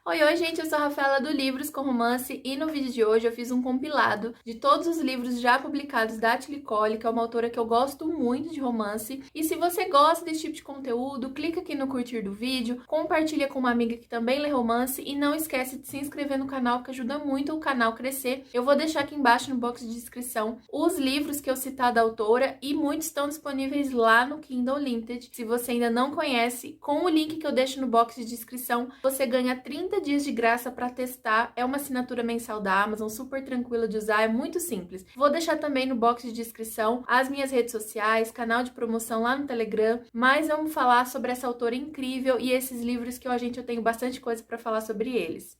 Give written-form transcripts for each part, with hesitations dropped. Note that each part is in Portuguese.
Oi, gente, eu sou a Rafaela do Livros com Romance e no vídeo de hoje eu fiz um compilado de todos os livros já publicados da Atli Collie, que é uma autora que eu gosto muito de romance. E se você gosta desse tipo de conteúdo, clica aqui no curtir do vídeo, compartilha com uma amiga que também lê romance e não esquece de se inscrever no canal, que ajuda muito o canal a crescer. Eu vou deixar aqui embaixo no box de descrição os livros que eu citar da autora e muitos estão disponíveis lá no Kindle Unlimited. Se você ainda não conhece, com o link que eu deixo no box de descrição, você ganha 30 dias de graça para testar. É uma assinatura mensal da Amazon, super tranquila de usar, é muito simples. Vou deixar também no box de descrição as minhas redes sociais, canal de promoção lá no Telegram, mas vamos falar sobre essa autora incrível e esses livros que eu tenho bastante coisa para falar sobre eles.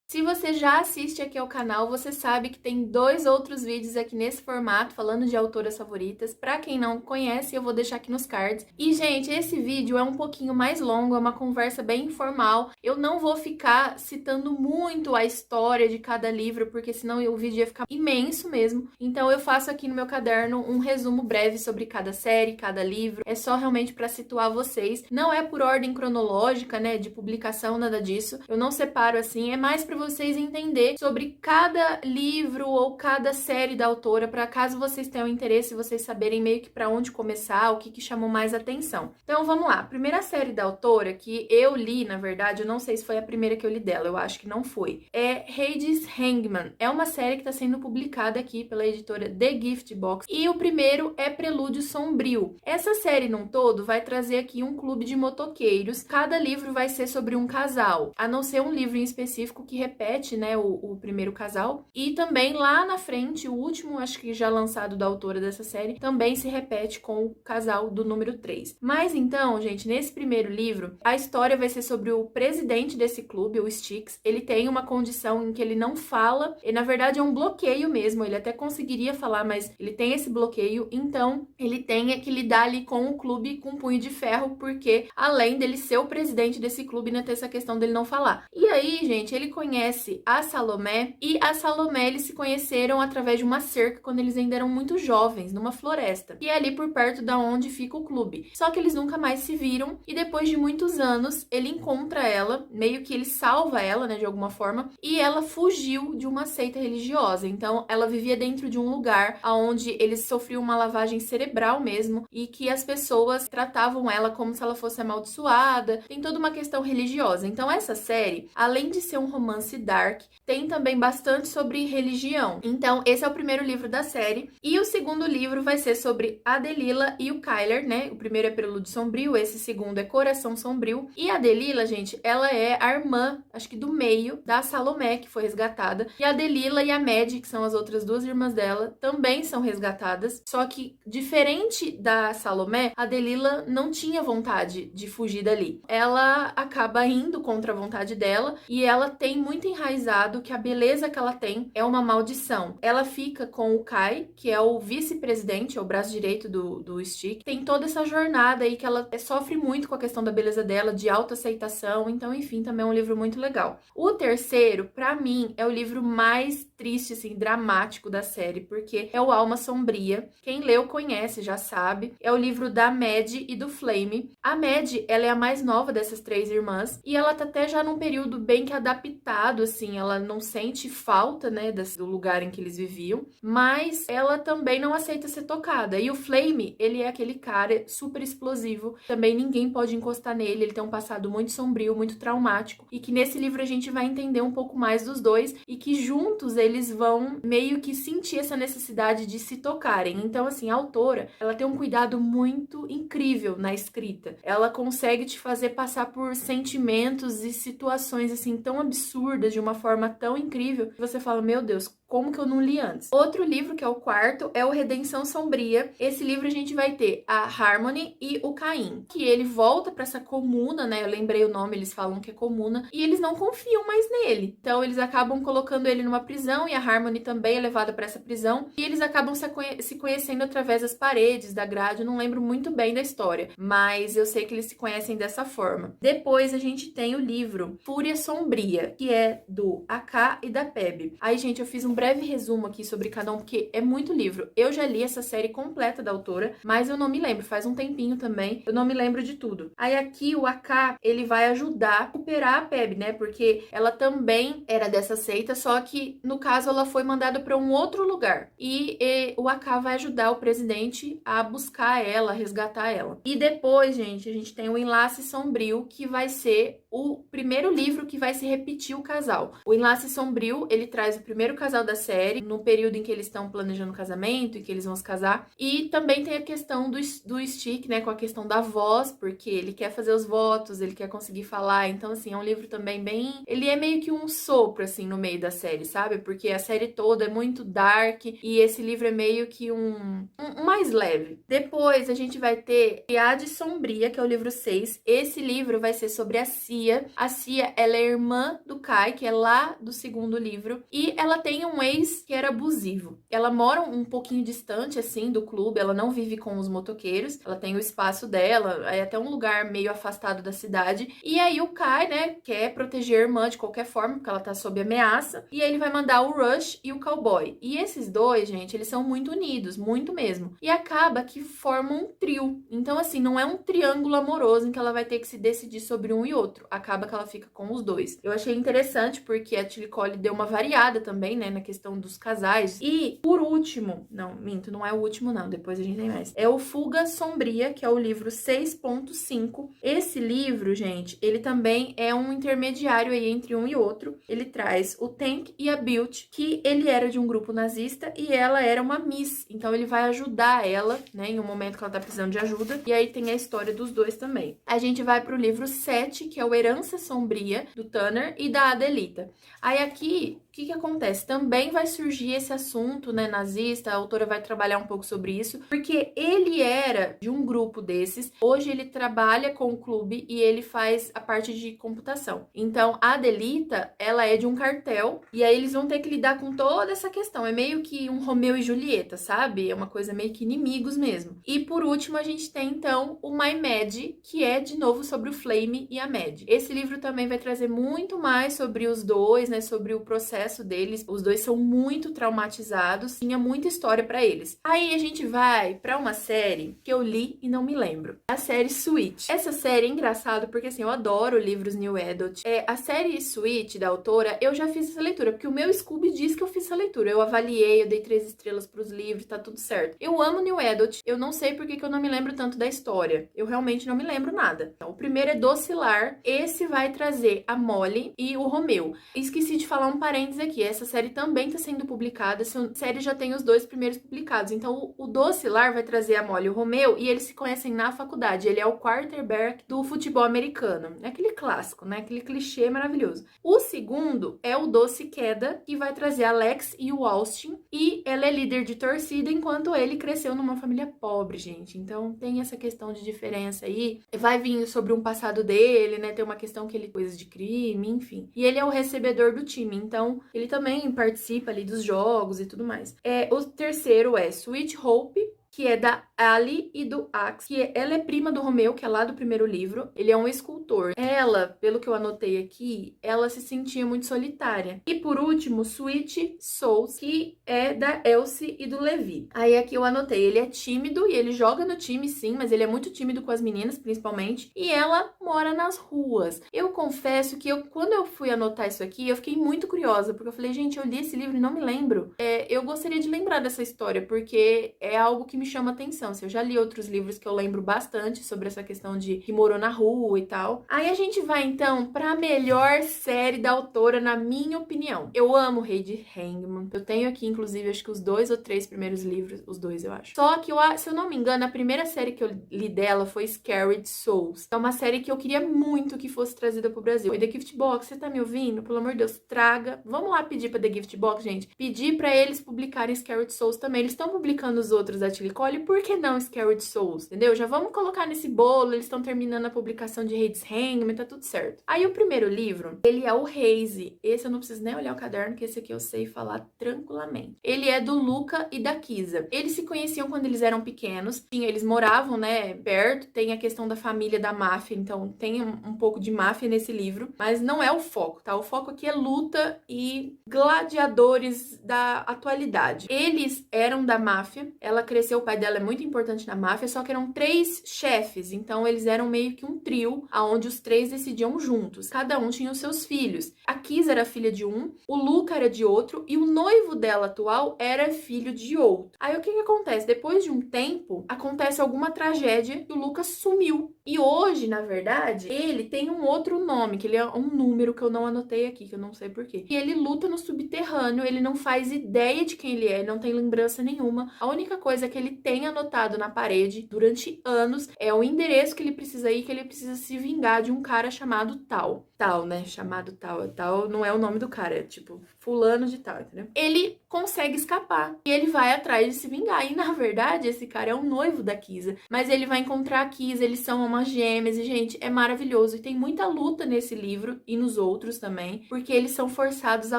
Se você já assiste aqui ao canal, você sabe que tem 2 outros vídeos aqui nesse formato, falando de autoras favoritas. Pra quem não conhece, eu vou deixar aqui nos cards. E, gente, esse vídeo é um pouquinho mais longo, é uma conversa bem informal. Eu não vou ficar citando muito a história de cada livro, porque senão o vídeo ia ficar imenso mesmo. Então, eu faço aqui no meu caderno um resumo breve sobre cada série, cada livro. É só realmente pra situar vocês. Não é por ordem cronológica, né, de publicação, nada disso. Eu não separo assim, é mais pra vocês entender sobre cada livro ou cada série da autora, para caso vocês tenham interesse, vocês saberem meio que para onde começar, o que chamou mais atenção. Então vamos lá, a primeira série da autora que eu li, na verdade, eu não sei se foi a primeira que eu li dela, eu acho que não foi, é Hades Hangman. É uma série que está sendo publicada aqui pela editora The Gift Box e o primeiro é Prelúdio Sombrio. Essa série num todo vai trazer aqui um clube de motoqueiros, cada livro vai ser sobre um casal, a não ser um livro em específico que repete, né, o primeiro casal. E também lá na frente, o último, acho que já lançado da autora dessa série, também se repete com o casal do número 3. Mas então, gente, nesse primeiro livro, a história vai ser sobre o presidente desse clube, o Styx. Ele tem uma condição em que ele não fala, e na verdade é um bloqueio mesmo, ele até conseguiria falar, mas ele tem esse bloqueio, então ele tem que lidar ali com o clube com um punho de ferro, porque além dele ser o presidente desse clube, né, ter essa questão dele não falar. E aí, gente, ele conhece a Salomé, e a Salomé eles se conheceram através de uma cerca quando eles ainda eram muito jovens, numa floresta, e é ali por perto da onde fica o clube. Só que eles nunca mais se viram, e depois de muitos anos, ele encontra ela, meio que ele salva ela, né, de alguma forma, e ela fugiu de uma seita religiosa. Então, ela vivia dentro de um lugar onde eles sofriam uma lavagem cerebral mesmo, e que as pessoas tratavam ela como se ela fosse amaldiçoada. Tem toda uma questão religiosa. Então, essa série, além de ser um romance dark, tem também bastante sobre religião. Então, esse é o primeiro livro da série. E o segundo livro vai ser sobre a Delila e o Kyler, né? O primeiro é Prelúdio Sombrio, esse segundo é Coração Sombrio. E a Delila, gente, ela é a irmã, acho que do meio, da Salomé, que foi resgatada. E a Delila e a Maddie, que são as outras 2 irmãs dela, também são resgatadas. Só que, diferente da Salomé, a Delila não tinha vontade de fugir dali. Ela acaba indo contra a vontade dela e ela tem muito enraizado que a beleza que ela tem é uma maldição. Ela fica com o Kai, que é o vice-presidente, é o braço direito do Stick. Tem toda essa jornada aí que ela sofre muito com a questão da beleza dela, de autoaceitação. Então, enfim, também é um livro muito legal. O terceiro, pra mim, é o livro mais triste, assim, dramático da série, porque é o Alma Sombria. Quem leu conhece, já sabe. É o livro da Maddie e do Flame. A Maddie, ela é a mais nova dessas 3 irmãs e ela tá até já num período bem que adaptado, assim, ela não sente falta, né, do lugar em que eles viviam, mas ela também não aceita ser tocada. E o Flame, ele é aquele cara super explosivo, também ninguém pode encostar nele, ele tem um passado muito sombrio, muito traumático, e que nesse livro a gente vai entender um pouco mais dos dois, e que juntos eles vão meio que sentir essa necessidade de se tocarem. Então, assim, a autora, ela tem um cuidado muito incrível na escrita. Ela consegue te fazer passar por sentimentos e situações, assim, tão absurdas, de uma forma tão incrível, que você fala, meu Deus, como que eu não li antes? Outro livro, que é o quarto, é o Redenção Sombria. Esse livro a gente vai ter a Harmony e o Caim, que ele volta para essa comuna, né? Eu lembrei o nome, eles falam que é comuna, e eles não confiam mais nele. Então eles acabam colocando ele numa prisão, e a Harmony também é levada para essa prisão, e eles acabam se conhecendo através das paredes, da grade. Eu não lembro muito bem da história, mas eu sei que eles se conhecem dessa forma. Depois a gente tem o livro Fúria Sombria, que é do AK e da Peb. Aí, gente, eu fiz um breve resumo aqui sobre cada um, porque é muito livro. Eu já li essa série completa da autora, mas eu não me lembro, faz um tempinho também, eu não me lembro de tudo. Aí aqui o Aka, ele vai ajudar a recuperar a Peb, né? Porque ela também era dessa seita, só que no caso ela foi mandada para um outro lugar. E o Aka vai ajudar o presidente a buscar ela, a resgatar ela. E depois, gente, a gente tem o Enlace Sombrio, que vai ser o primeiro livro que vai se repetir o casal. O Enlace Sombrio, ele traz o primeiro casal da série, no período em que eles estão planejando o casamento e que eles vão se casar. E também tem a questão do Stick, né, com a questão da voz, porque ele quer fazer os votos, ele quer conseguir falar. Então, assim, é um livro também bem... Ele é meio que um sopro, assim, no meio da série, sabe? Porque a série toda é muito dark e esse livro é meio que um mais leve. Depois, a gente vai ter Triade Sombria, que é o livro 6. Esse livro vai ser sobre a Cia. A Cia, ela é irmã do Kai, que é lá do segundo livro, e ela tem um ex que era abusivo. Ela mora um pouquinho distante, assim, do clube, ela não vive com os motoqueiros, ela tem o espaço dela, é até um lugar meio afastado da cidade, e aí o Kai, né, quer proteger a irmã de qualquer forma, porque ela tá sob ameaça, e aí ele vai mandar o Rush e o Cowboy. E esses dois, gente, eles são muito unidos, muito mesmo, e acaba que formam um trio. Então, assim, não é um triângulo amoroso em que ela vai ter que se decidir sobre um e outro. Acaba que ela fica com os dois. Eu achei interessante porque a Tilly Cole deu uma variada também, né, na questão dos casais. E, por último, não, minto, não é o último não, depois a gente tem mais. É o Fuga Sombria, que é o livro 6.5. Esse livro, gente, ele também é um intermediário aí entre um e outro. Ele traz o Tank e a Built, que ele era de um grupo nazista e ela era uma Miss. Então ele vai ajudar ela, né, em um momento que ela tá precisando de ajuda. E aí tem a história dos dois também. A gente vai pro livro 7, que é o Herança Sombria, do Tanner e da Adelita. Aí aqui, o que acontece? Também vai surgir esse assunto, né, nazista, a autora vai trabalhar um pouco sobre isso, porque ele era de um grupo desses, hoje ele trabalha com o clube e ele faz a parte de computação. Então, a Adelita, ela é de um cartel, e aí eles vão ter que lidar com toda essa questão, é meio que um Romeu e Julieta, sabe? É uma coisa meio que inimigos mesmo. E por último, a gente tem, então, o My Mad, que é, de novo, sobre o Flame e a Mad. Esse livro também vai trazer muito mais sobre os dois, né, sobre o processo deles. Os dois são muito traumatizados, tinha muita história pra eles. Aí a gente vai pra uma série que eu li e não me lembro. A série Switch. Essa série é engraçada porque, assim, eu adoro livros New Adult. A série Switch, da autora, eu já fiz essa leitura, porque o meu Scooby diz que eu fiz essa leitura. Eu avaliei, eu dei 3 estrelas pros livros, tá tudo certo. Eu amo New Adult, eu não sei porque que eu não me lembro tanto da história. Eu realmente não me lembro nada. Então, o primeiro é Docilar. Esse vai trazer a Molly e o Romeu. Esqueci de falar um parênteses aqui. Essa série também tá sendo publicada. Essa série já tem os 2 primeiros publicados. Então, o Docilar vai trazer a Molly e o Romeu e eles se conhecem na faculdade. Ele é o quarterback do futebol americano. É aquele clássico, né? Aquele clichê maravilhoso. O segundo é o Doce Queda, que vai trazer a Alex e o Austin. E ela é líder de torcida, enquanto ele cresceu numa família pobre, gente. Então, tem essa questão de diferença aí. Vai vir sobre um passado dele, né? Tem uma questão que ele coisas de crime, enfim. E ele é o recebedor do time, então ele também participa ali dos jogos e tudo mais. O terceiro é Sweet Hope, que é da Ali e do Axe, que ela é prima do Romeu, que é lá do primeiro livro. Ele é um escultor. Ela, pelo que eu anotei aqui, ela se sentia muito solitária. E por último, Sweet Souls, que é da Elsie e do Levi. Aí aqui eu anotei, ele é tímido e ele joga no time sim, mas ele é muito tímido com as meninas, principalmente. E ela mora nas ruas. Eu confesso que quando eu fui anotar isso aqui, eu fiquei muito curiosa, porque eu falei, gente, eu li esse livro e não me lembro. Eu gostaria de lembrar dessa história, porque é algo que me chama atenção. Eu já li outros livros que eu lembro bastante sobre essa questão de que morou na rua e tal. Aí a gente vai, então, pra melhor série da autora, na minha opinião. Eu amo Lady Hangman. Eu tenho aqui, inclusive, acho que os 2 ou 3 primeiros livros. Os 2, eu acho. Só que, se eu não me engano, a primeira série que eu li dela foi Scared Souls. É uma série que eu queria muito que fosse trazida pro Brasil. E The Gift Box, você tá me ouvindo? Pelo amor de Deus, traga. Vamos lá pedir pra The Gift Box, gente. Pedir pra eles publicarem Scared Souls também. Eles estão publicando os outros da Tilly Cole, por que não Scared Souls, entendeu? Já vamos colocar nesse bolo, eles estão terminando a publicação de Hades Hangman, tá tudo certo. Aí o primeiro livro, ele é o Haze. Esse eu não preciso nem olhar o caderno, que esse aqui eu sei falar tranquilamente. Ele é do Luca e da Kisa. Eles se conheciam quando eles eram pequenos, eles moravam, né, perto, tem a questão da família da máfia, então tem um pouco de máfia nesse livro, mas não é o foco, tá? O foco aqui é luta e gladiadores da atualidade. Eles eram da máfia, ela cresceu, o pai dela é muito importante na máfia, só que eram 3 chefes, então eles eram meio que um trio, aonde os 3 decidiam juntos. Cada um tinha os seus filhos. A Kisa era filha de um, o Luca era de outro e o noivo dela atual era filho de outro. Aí o que acontece? Depois de um tempo, acontece alguma tragédia e o Luca sumiu. E hoje, na verdade, ele tem um outro nome, que ele é um número que eu não anotei aqui, que eu não sei porquê. E ele luta no subterrâneo, ele não faz ideia de quem ele é, não tem lembrança nenhuma. A única coisa que ele tem anotado na parede durante anos é o endereço que ele precisa ir, que ele precisa se vingar de um cara chamado Tal. Tal, né? Chamado Tal. Tal não é o nome do cara, é tipo fulano de tal, entendeu? Ele consegue escapar e ele vai atrás de se vingar. E na verdade, esse cara é o noivo da Kisa, mas ele vai encontrar a Kisa, eles são umas gêmeas e, gente, é maravilhoso. E tem muita luta nesse livro e nos outros também, porque eles são forçados a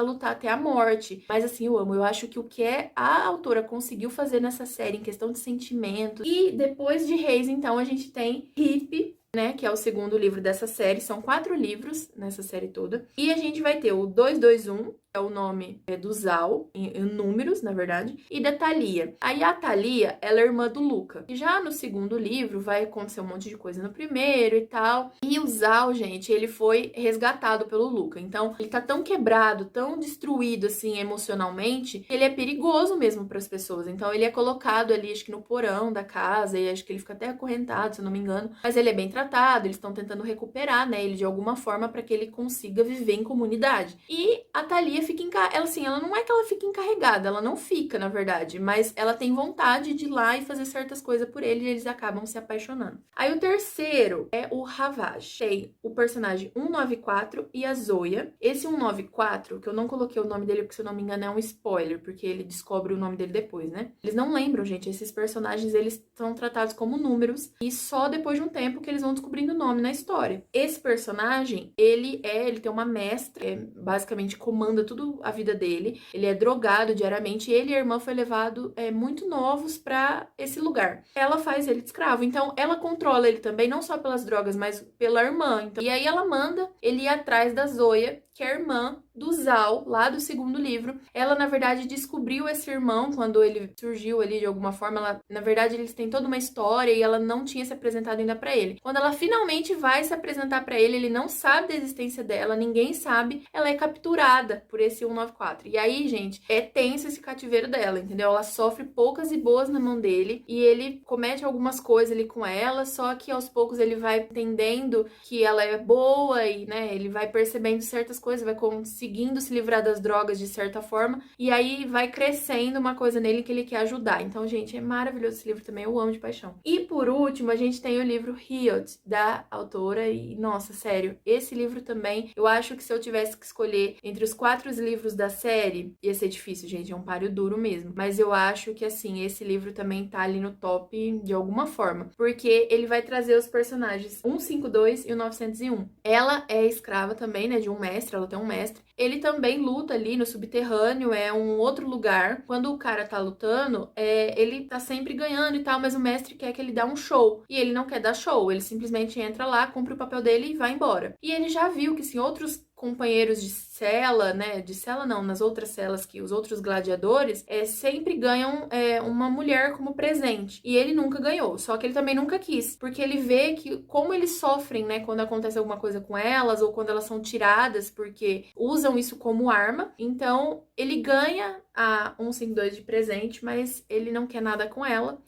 lutar até a morte. Mas assim, eu amo. Eu acho que o que a autora conseguiu fazer nessa série em questão de sentimento. E depois de Reis, então, a gente tem Hip, né, que é o segundo livro dessa série. São 4 livros nessa série toda. E a gente vai ter o 221, é o nome do Zal, em números, na verdade, e da Thalia. Aí a Thalia, ela é irmã do Luca. E já no segundo livro vai acontecer um monte de coisa no primeiro e tal. E o Zal, gente, ele foi resgatado pelo Luca. Então, ele tá tão quebrado, tão destruído, assim, emocionalmente, que ele é perigoso mesmo para as pessoas. Então, ele é colocado ali, acho que no porão da casa, e acho que ele fica até acorrentado, se eu não me engano. Mas ele é bem tratado, eles estão tentando recuperar, né, ele de alguma forma para que ele consiga viver em comunidade. E a Thalia ela assim, ela não é que ela fica encarregada, ela não fica, na verdade, mas ela tem vontade de ir lá e fazer certas coisas por ele e eles acabam se apaixonando. Aí o terceiro é o Ravage. Tem o personagem 194 e a Zoya. Esse 194, que eu não coloquei o nome dele porque, se eu não me engano, é um spoiler, porque ele descobre o nome dele depois, né? Eles não lembram, gente, esses personagens, eles são tratados como números e só depois de um tempo que eles vão descobrindo o nome na história. Esse personagem, ele tem uma mestra, basicamente comanda tudo a vida dele, ele é drogado diariamente e ele e a irmã foi levado muito novos pra esse lugar. Ela faz ele de escravo, então ela controla ele também, não só pelas drogas, mas pela irmã. Então, e aí ela manda ele ir atrás da Zoya, que é a irmã do Zal, lá do segundo livro. Ela, na verdade, descobriu esse irmão quando ele surgiu ali de alguma forma. Ela, na verdade, eles têm toda uma história e ela não tinha se apresentado ainda pra ele. Quando ela finalmente vai se apresentar pra ele, ele não sabe da existência dela, ninguém sabe. Ela é capturada por esse 194. E aí, gente, é tenso esse cativeiro dela, entendeu? Ela sofre poucas e boas na mão dele e ele comete algumas coisas ali com ela, só que aos poucos ele vai entendendo que ela é boa e, né, ele vai percebendo certas coisas, vai conseguindo se livrar das drogas de certa forma, e aí vai crescendo uma coisa nele que ele quer ajudar. Então, gente, é maravilhoso esse livro também, eu amo de paixão. E por último, a gente tem o livro Riot, da autora, e nossa, sério, esse livro também, eu acho que se eu tivesse que escolher entre os 4 livros da série, ia ser difícil, gente, é um páreo duro mesmo, mas eu acho que, assim, esse livro também tá ali no top de alguma forma, porque ele vai trazer os personagens 152 e o 901. Ela é escrava também, né, de um mestre, ela tem um mestre. Ele também luta ali no subterrâneo, é um outro lugar. Quando o cara tá lutando, ele tá sempre ganhando e tal, mas o mestre quer que ele dê um show. E ele não quer dar show, ele simplesmente entra lá, cumpre o papel dele e vai embora. E ele já viu que, assim, outros companheiros de cela, né, de cela não, nas outras celas, que os outros gladiadores sempre ganham uma mulher como presente, e ele nunca ganhou, só que ele também nunca quis, porque ele vê que como eles sofrem, né, quando acontece alguma coisa com elas, ou quando elas são tiradas, porque usam isso como arma, então ele ganha a 152 de presente, mas ele não quer nada com ela.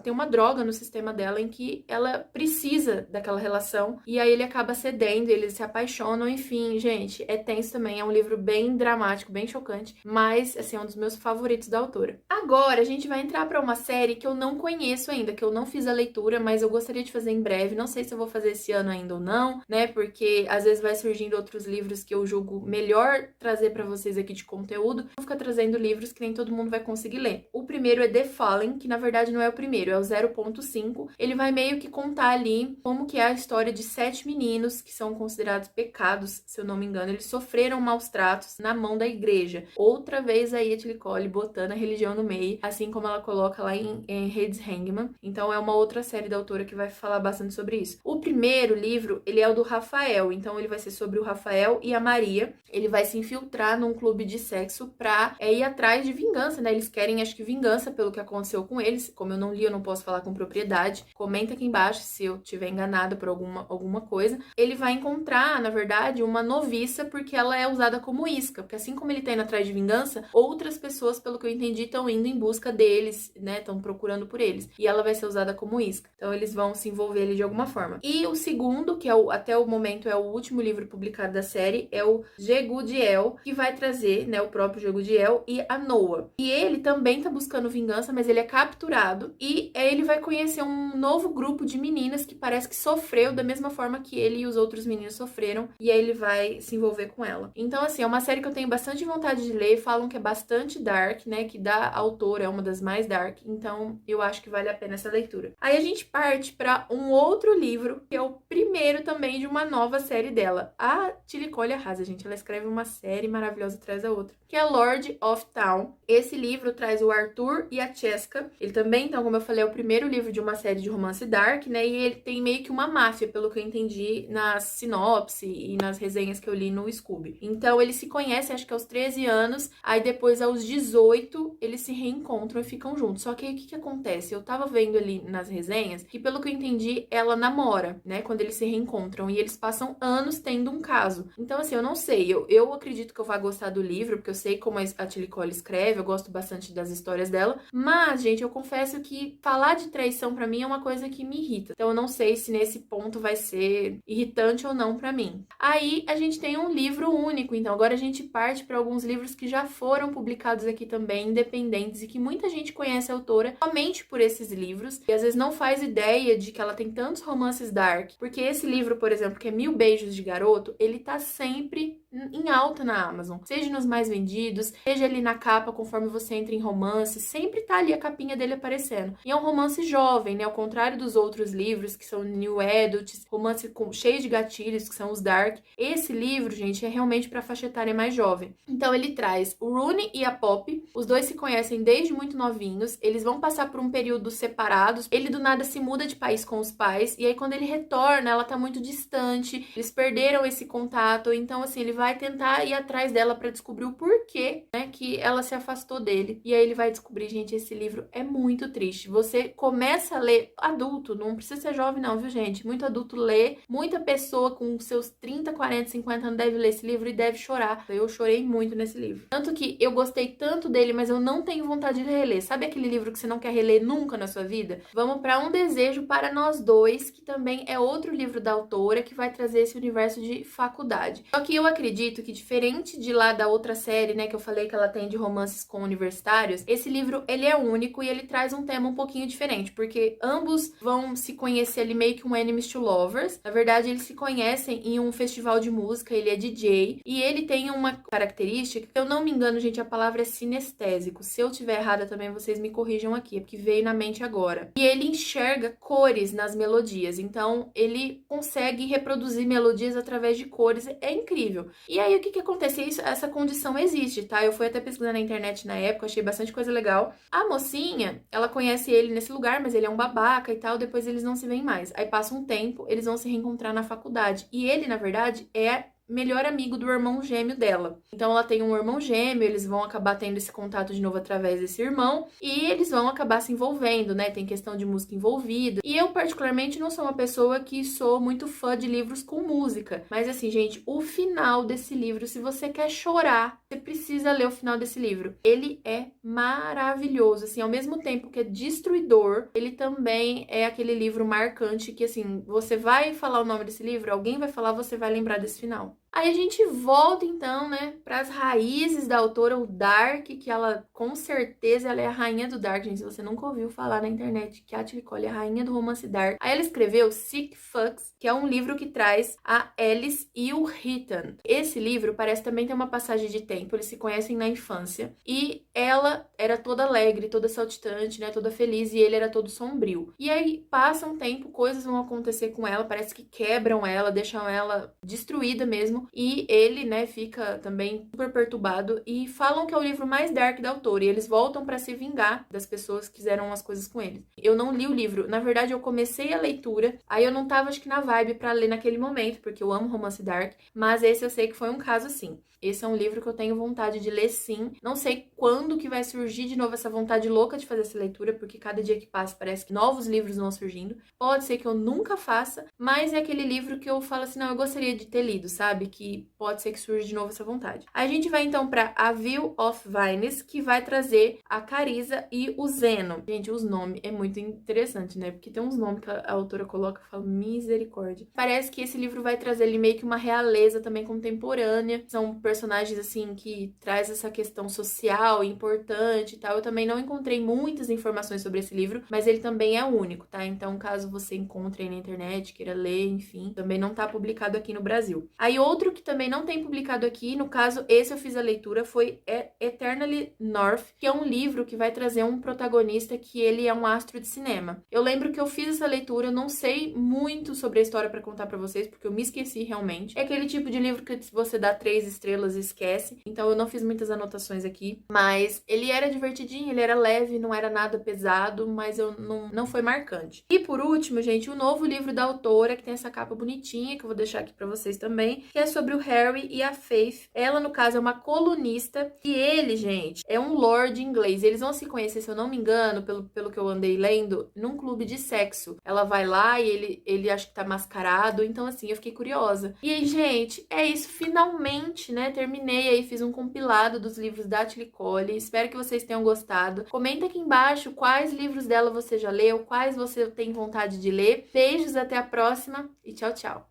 Tem uma droga no sistema dela em que ela precisa daquela relação, e aí ele acaba cedendo, eles se apaixonam, enfim, gente, é tenso também, é um livro bem dramático, bem chocante, mas, assim, é um dos meus favoritos da autora. Agora, a gente vai entrar pra uma série que eu não conheço ainda, que eu não fiz a leitura, mas eu gostaria de fazer em breve, não sei se eu vou fazer esse ano ainda ou não, né, porque às vezes vai surgindo outros livros que eu julgo melhor trazer pra vocês aqui de conteúdo, vou ficar trazendo lendo livros que nem todo mundo vai conseguir ler. O primeiro é The Fallen, que na verdade não é o primeiro, é o 0.5. Ele vai meio que contar ali como que é a história de 7 meninos que são considerados pecados, se eu não me engano. Eles sofreram maus tratos na mão da igreja. Outra vez aí a Tilly Cole botando a religião no meio, assim como ela coloca lá em Hades Hangman. Então é uma outra série da autora que vai falar bastante sobre isso. O primeiro livro, ele é o do Rafael, então ele vai ser sobre o Rafael e a Maria. Ele vai se infiltrar num clube de sexo pra ir atrás de vingança, né? Eles querem, acho que vingança pelo que aconteceu com eles. Como eu não li, eu não posso falar com propriedade. Comenta aqui embaixo se eu tiver enganada por alguma coisa. Ele vai encontrar, na verdade, uma noviça porque ela é usada como isca. Porque assim como ele tá indo atrás de vingança, outras pessoas, pelo que eu entendi, estão indo em busca deles, né? Estão procurando por eles. E ela vai ser usada como isca. Então eles vão se envolver ali de alguma forma. E o segundo, que é até o momento é o último livro publicado da série, é o Jegudiel, que vai trazer, né, o próprio Jegudiel e a Noa. E ele também tá buscando vingança, mas ele é capturado e ele vai conhecer um novo grupo de meninas que parece que sofreu da mesma forma que ele e os outros meninos sofreram, e aí ele vai se envolver com ela. Então, assim, é uma série que eu tenho bastante vontade de ler, falam que é bastante dark, né, que da autora é uma das mais dark, então eu acho que vale a pena essa leitura. Aí a gente parte para um outro livro, que é o primeiro também de uma nova série dela. A Tilly Cole arrasa, gente, ela escreve uma série maravilhosa atrás da outra, que é Lord of Town. Esse livro traz o Arthur e a Cheska. Ele também, então, como eu falei, é o primeiro livro de uma série de romance dark, né? E ele tem meio que uma máfia, pelo que eu entendi na sinopse e nas resenhas que eu li no Scooby. Então, eles se conhecem, acho que aos 13 anos, aí depois, aos 18, eles se reencontram e ficam juntos. Só que aí, o que acontece? Eu tava vendo ali nas resenhas que, pelo que eu entendi, ela namora, né? Quando eles se reencontram. E eles passam anos tendo um caso. Então, assim, eu não sei. Eu acredito que eu vou gostar do livro, porque eu sei como a Tilly Cole escreve, eu gosto bastante das histórias dela. Mas, gente, eu confesso que falar de traição pra mim é uma coisa que me irrita. Então, eu não sei se nesse ponto vai ser irritante ou não pra mim. Aí, a gente tem um livro único. Então, agora a gente parte para alguns livros que já foram publicados aqui também, independentes, e que muita gente conhece a autora somente por esses livros. E às vezes não faz ideia de que ela tem tantos romances dark. Porque esse livro, por exemplo, que é 1000 Beijos de Garoto, ele tá sempre em alta na Amazon. Seja nos mais vendidos, seja ali na capa, conforme você entra em romance, sempre tá ali a capinha dele aparecendo. E é um romance jovem, né? Ao contrário dos outros livros, que são New Adults, romance cheio de gatilhos, que são os dark. Esse livro, gente, é realmente pra faixa etária mais jovem. Então, ele traz o Rooney e a Poppy. Os dois se conhecem desde muito novinhos. Eles vão passar por um período separados. Ele, do nada, se muda de país com os pais. E aí, quando ele retorna, ela tá muito distante. Eles perderam esse contato. Então, assim, ele vai tentar ir atrás dela pra descobrir o porquê, né, que ela se afastou dele. E aí ele vai descobrir, gente, esse livro é muito triste. Você começa a ler adulto, não precisa ser jovem não, viu, gente? Muito adulto lê, muita pessoa com seus 30, 40, 50 anos deve ler esse livro e deve chorar. Eu chorei muito nesse livro. Tanto que eu gostei tanto dele, mas eu não tenho vontade de reler. Sabe aquele livro que você não quer reler nunca na sua vida? Vamos para Um Desejo para Nós Dois, que também é outro livro da autora que vai trazer esse universo de faculdade. Só que eu acredito que, diferente de lá da outra série, né, que eu falei que ela tem de romances com universitários, esse livro, ele é único e ele traz um tema um pouquinho diferente, porque ambos vão se conhecer ali meio que um enemies to lovers. Na verdade, eles se conhecem em um festival de música, ele é DJ, e ele tem uma característica, que eu não me engano, gente, a palavra é sinestésico. Se eu tiver errada também, vocês me corrijam aqui, porque veio na mente agora. E ele enxerga cores nas melodias, então ele consegue reproduzir melodias através de cores, é incrível. E aí, o que acontece? Essa condição existe, tá? Eu fui até pesquisar na internet na época, achei bastante coisa legal. A mocinha, ela conhece ele nesse lugar, mas ele é um babaca e tal, depois eles não se veem mais. Aí passa um tempo, eles vão se reencontrar na faculdade. E ele, na verdade, é melhor amigo do irmão gêmeo dela. Então ela tem um irmão gêmeo, eles vão acabar tendo esse contato de novo através desse irmão e eles vão acabar se envolvendo, né? Tem questão de música envolvida. E eu particularmente não sou uma pessoa que sou muito fã de livros com música, mas assim, gente, o final desse livro, se você quer chorar, você precisa ler o final desse livro. Ele é maravilhoso, assim, ao mesmo tempo que é destruidor, ele também é aquele livro marcante que, assim, você vai falar o nome desse livro, alguém vai falar, você vai lembrar desse final. Aí a gente volta então, né, para as raízes da autora, o Dark, que ela com certeza ela é a rainha do Dark, gente. Se você nunca ouviu falar na internet que a Atlee Cole é a rainha do romance Dark. Aí ela escreveu Sick Fucks, que é um livro que traz a Alice e o Ethan. Esse livro parece também ter uma passagem de tempo, eles se conhecem na infância e ela era toda alegre, toda saltitante, né, toda feliz e ele era todo sombrio. E aí passa um tempo, coisas vão acontecer com ela, parece que quebram ela, deixam ela destruída mesmo. E ele, né, fica também super perturbado e falam que é o livro mais dark da autora. E eles voltam para se vingar das pessoas que fizeram as coisas com eles. Eu não li o livro. Na verdade, eu comecei a leitura, aí eu não tava, acho que na vibe para ler naquele momento, porque eu amo romance dark, mas esse eu sei que foi um caso assim. Esse é um livro que eu tenho vontade de ler sim. Não sei quando que vai surgir de novo essa vontade louca de fazer essa leitura, porque cada dia que passa parece que novos livros vão surgindo. Pode ser que eu nunca faça, mas é aquele livro que eu falo assim, não, eu gostaria de ter lido, sabe? Que pode ser que surja de novo essa vontade. A gente vai então para A View of Vines, que vai trazer a Carissa e o Zeno. Gente, os nomes é muito interessante, né? Porque tem uns nomes que a autora coloca e fala, misericórdia. Parece que esse livro vai trazer ali meio que uma realeza também contemporânea. São personagens, assim, que traz essa questão social importante e tal. Eu também não encontrei muitas informações sobre esse livro, mas ele também é único, tá? Então, caso você encontre aí na internet, queira ler, enfim, também não tá publicado aqui no Brasil. Aí, outro que também não tem publicado aqui, no caso, esse eu fiz a leitura, foi Eternally North, que é um livro que vai trazer um protagonista que ele é um astro de cinema. Eu lembro que eu fiz essa leitura, eu não sei muito sobre a história pra contar pra vocês, porque eu me esqueci realmente. É aquele tipo de livro que você dá 3 estrelas e esquece, então eu não fiz muitas anotações aqui, mas ele era divertidinho, ele era leve, não era nada pesado, mas eu não foi marcante. E por último, gente, o novo livro da autora, que tem essa capa bonitinha, que eu vou deixar aqui pra vocês também, que é sobre o Harry e a Faith. Ela, no caso, é uma colunista e ele, gente, é um lord inglês. Eles vão se conhecer, se eu não me engano, pelo que eu andei lendo, num clube de sexo. Ela vai lá e ele acha que tá mascarado, então assim, eu fiquei curiosa. E aí, gente, é isso, finalmente, né, terminei aí, fiz um compilado dos livros da Atlee Cole. Espero que vocês tenham gostado. Comenta aqui embaixo quais livros dela você já leu, quais você tem vontade de ler. Beijos, até a próxima e tchau, tchau.